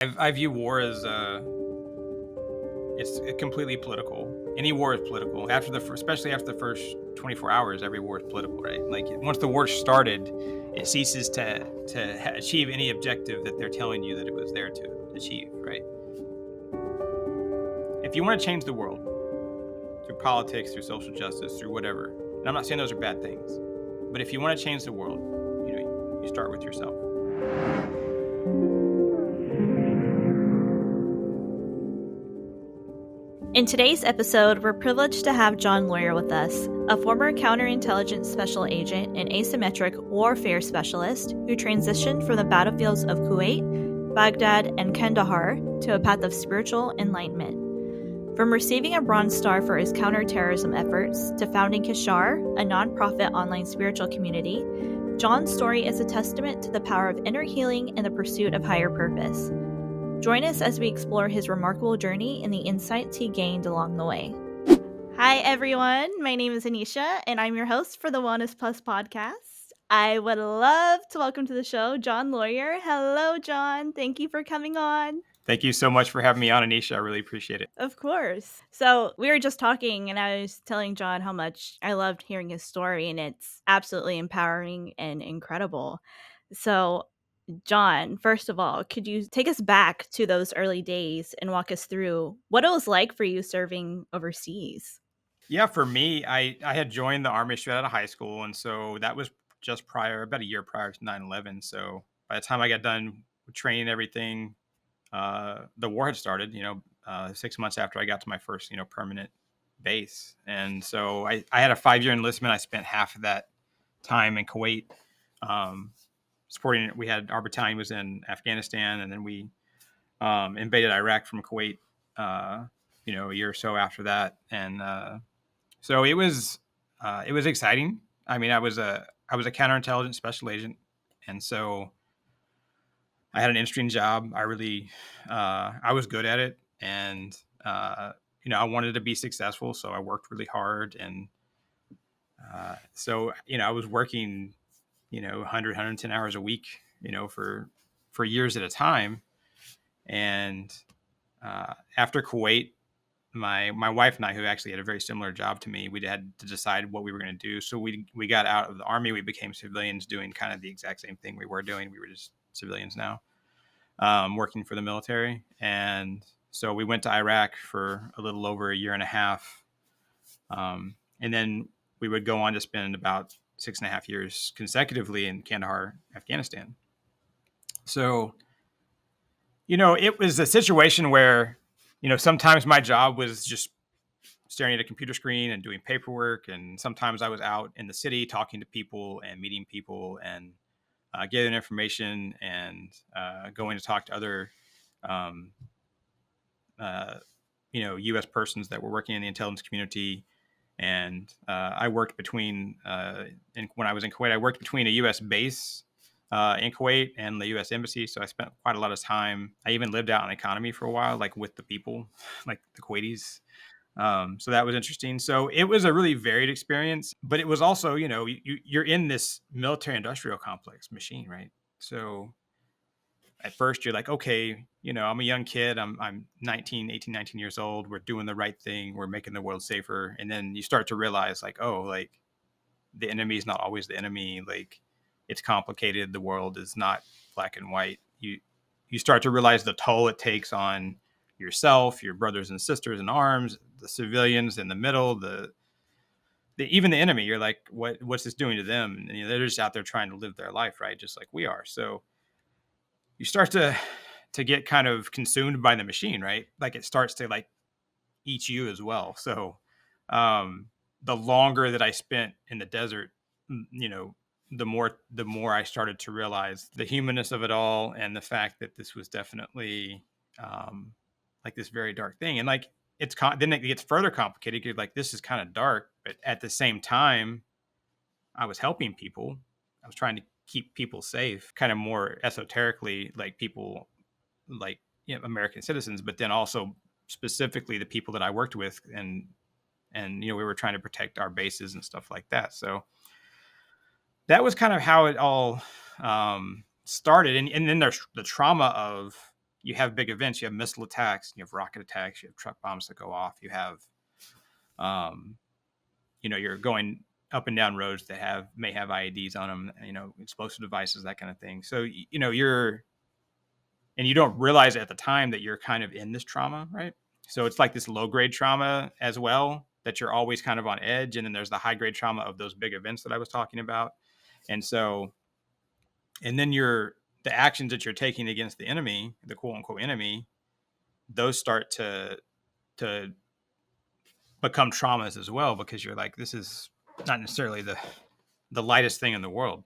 I view war as it's completely political. Any war is political. Especially after the first 24 hours, every war is political, right? Like once the war started, it ceases to achieve any objective that they're telling you that it was there to achieve, right? If you want to change the world through politics, through social justice, through whatever, and I'm not saying those are bad things, but if you want to change the world, you start with yourself. In today's episode, we're privileged to have John Lawyer with us, a former counterintelligence special agent and asymmetric warfare specialist who transitioned from the battlefields of Kuwait, Baghdad, and Kandahar to a path of spiritual enlightenment. From receiving a Bronze Star for his counterterrorism efforts to founding Kishar, a nonprofit online spiritual community, John's story is a testament to the power of inner healing and the pursuit of higher purpose. Join us as we explore his remarkable journey and the insights he gained along the way. Hi, everyone. My name is Anesha, and I'm your host for the Wellness Plus podcast. I would love to welcome to the show John Lawyer. Hello, John. Thank you for coming on. Thank you so much for having me on, Anisha. I really appreciate it. Of course. So we were just talking, and I was telling John how much I loved hearing his story, and it's absolutely empowering and incredible. So John, first of all, could you take us back to those early days and walk us through what it was like for you serving overseas? Yeah, for me, I had joined the Army straight out of high school, and so that was just about a year prior to 9/11. So by the time I got done with training and everything, the war had started, 6 months after I got to my first, permanent base. And so I had a 5-year enlistment. I spent half of that time in Kuwait, um, supporting. Our battalion was in Afghanistan, and then we invaded Iraq from Kuwait, a year or so after that. And so it was exciting. I mean, I was a counterintelligence special agent, and so I had an interesting job. I was good at it, and I wanted to be successful, so I worked really hard, and so I was working, 100, 110 hours a week, for years at a time, and after Kuwait, my wife and I, who actually had a very similar job to me, we had to decide what we were going to do. So we got out of the Army. We became civilians, doing kind of the exact same thing we were doing. We were just civilians now, working for the military. And so we went to Iraq for a little over a year and a half, and then we would go on to spend about 6.5 years consecutively in Kandahar, Afghanistan. So it was a situation where sometimes my job was just staring at a computer screen and doing paperwork, and sometimes I was out in the city talking to people and meeting people and gathering information and going to talk to other U.S. persons that were working in the intelligence community. And I worked between when I was in Kuwait, I worked between a U.S. base in Kuwait and the U.S. Embassy. So I spent quite a lot of time. I even lived out in economy for a while, like with the people, like the Kuwaitis. So that was interesting. So it was a really varied experience, but it was also, you're in this military industrial complex machine, right? So at first you're like, okay, I'm a young kid. I'm 18, 19 years old. We're doing the right thing. We're making the world safer. And then you start to realize like, oh, like the enemy is not always the enemy. Like it's complicated. The world is not black and white. You start to realize the toll it takes on yourself, your brothers and sisters in arms, the civilians in the middle, even the enemy. You're like, what's this doing to them? And they're just out there trying to live their life, right? Just like we are. So you start to get kind of consumed by the machine, right? Like it starts to like eat you as well. So the longer that I spent in the desert, the more I started to realize the humanness of it all, and the fact that this was definitely like this very dark thing. And like then it gets further complicated because like this is kind of dark, but at the same time, I was helping people. I was trying to keep people safe, kind of more esoterically, like people like American citizens, but then also specifically the people that I worked with, and we were trying to protect our bases and stuff like that. So that was kind of how it all started. And then there's the trauma of you have big events, you have missile attacks, you have rocket attacks, you have truck bombs that go off, you have, you're going up and down roads that may have IEDs on them, explosive devices, that kind of thing. So, and you don't realize at the time that you're kind of in this trauma, right? So it's like this low grade trauma as well, that you're always kind of on edge. And then there's the high grade trauma of those big events that I was talking about. And so, and then the actions that you're taking against the enemy, the quote unquote enemy, those start to become traumas as well, because you're like, this is not necessarily the lightest thing in the world.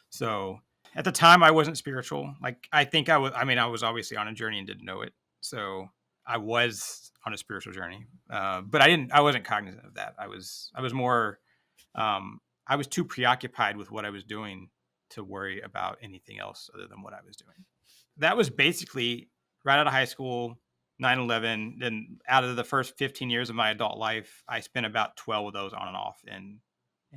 So at the time I wasn't spiritual. Like, I think I was obviously on a journey and didn't know it. So I was on a spiritual journey, but I wasn't cognizant of that. I was more, I was too preoccupied with what I was doing to worry about anything else other than what I was doing. That was basically right out of high school, 9/11. Then out of the first 15 years of my adult life, I spent about 12 of those on and off in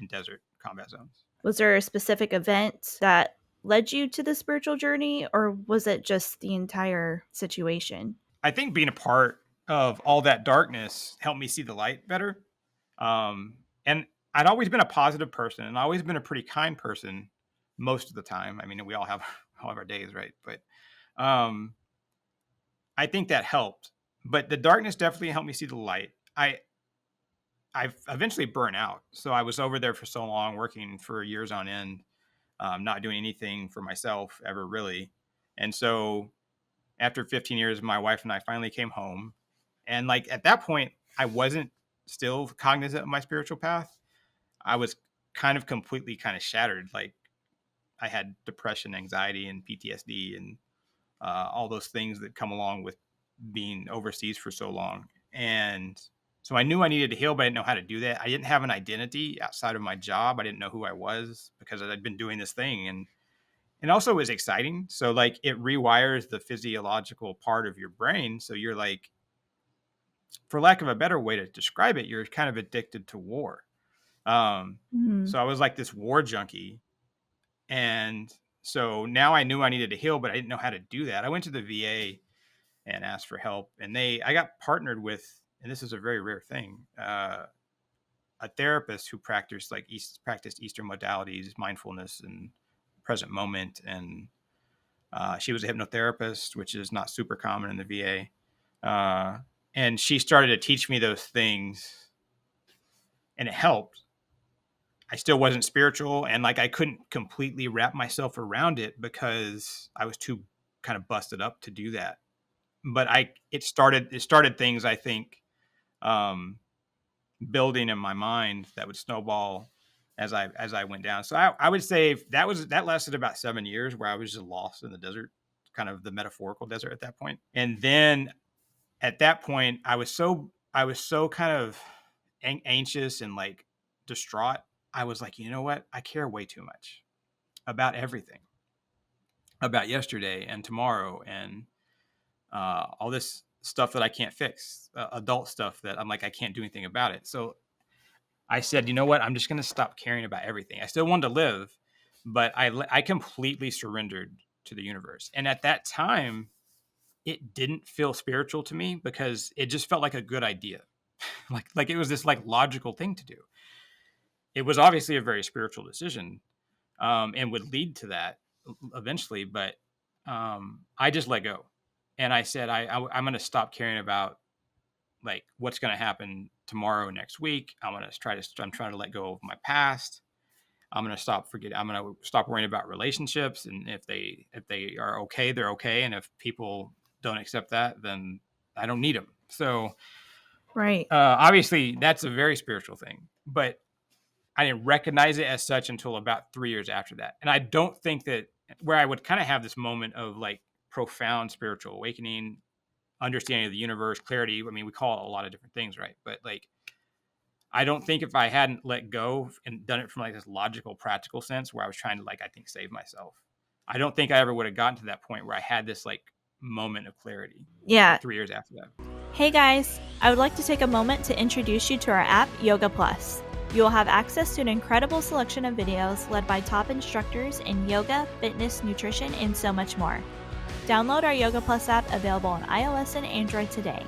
desert combat zones. Was there a specific event that led you to the spiritual journey, or was it just the entire situation? I think being a part of all that darkness helped me see the light better. And I'd always been a positive person, and always been a pretty kind person most of the time. I mean, we all have our days, right? But I think that helped. But the darkness definitely helped me see the light. I eventually burnt out. So I was over there for so long, working for years on end, not doing anything for myself ever, really. And so after 15 years, my wife and I finally came home. And like at that point, I wasn't still cognizant of my spiritual path. I was kind of completely kind of shattered. Like, I had depression, anxiety, and PTSD, and all those things that come along with being overseas for so long. And so I knew I needed to heal, but I didn't know how to do that. I didn't have an identity outside of my job. I didn't know who I was, because I'd been doing this thing. And also it was exciting. So like, it rewires the physiological part of your brain. So you're like, for lack of a better way to describe it, you're kind of addicted to war. So I was like this war junkie. And so now I knew I needed to heal, but I didn't know how to do that. I went to the VA and asked for help, and I got partnered with, and this is a very rare thing, a therapist who practiced Eastern modalities, mindfulness, and present moment. And she was a hypnotherapist, which is not super common in the VA. And she started to teach me those things, and it helped. I still wasn't spiritual, and like, I couldn't completely wrap myself around it because I was too kind of busted up to do that. But it started things, I think, building in my mind that would snowball as I went down. So I would say that lasted about 7 years, where I was just lost in the desert, kind of the metaphorical desert at that point. And then at that point, I was so kind of anxious and like distraught. I was like, you know what? I care way too much about everything, about yesterday and tomorrow, and all this stuff that I can't fix, adult stuff that I'm like, I can't do anything about it. So I said, you know what? I'm just going to stop caring about everything. I still wanted to live, but I completely surrendered to the universe. And at that time, it didn't feel spiritual to me, because it just felt like a good idea. like it was this like logical thing to do. It was obviously a very spiritual decision, and would lead to that eventually. But I just let go, and I said, I'm going to stop caring about like what's going to happen tomorrow, next week. I'm trying to let go of my past. I'm going to stop worrying about relationships, and if they are okay, they're okay, and if people don't accept that, then I don't need them. So, right. Obviously, that's a very spiritual thing, but I didn't recognize it as such until about 3 years after that. And I don't think that, where I would kind of have this moment of like profound spiritual awakening, understanding of the universe, clarity. I mean, we call it a lot of different things, right? But like, I don't think if I hadn't let go and done it from like this logical, practical sense, where I was trying to like, I think, save myself, I don't think I ever would have gotten to that point where I had this like moment of clarity. Yeah. 3 years after that. Hey guys, I would like to take a moment to introduce you to our app, Yoga Plus. You will have access to an incredible selection of videos led by top instructors in yoga, fitness, nutrition, and so much more. Download our Yoga Plus app available on iOS and Android today.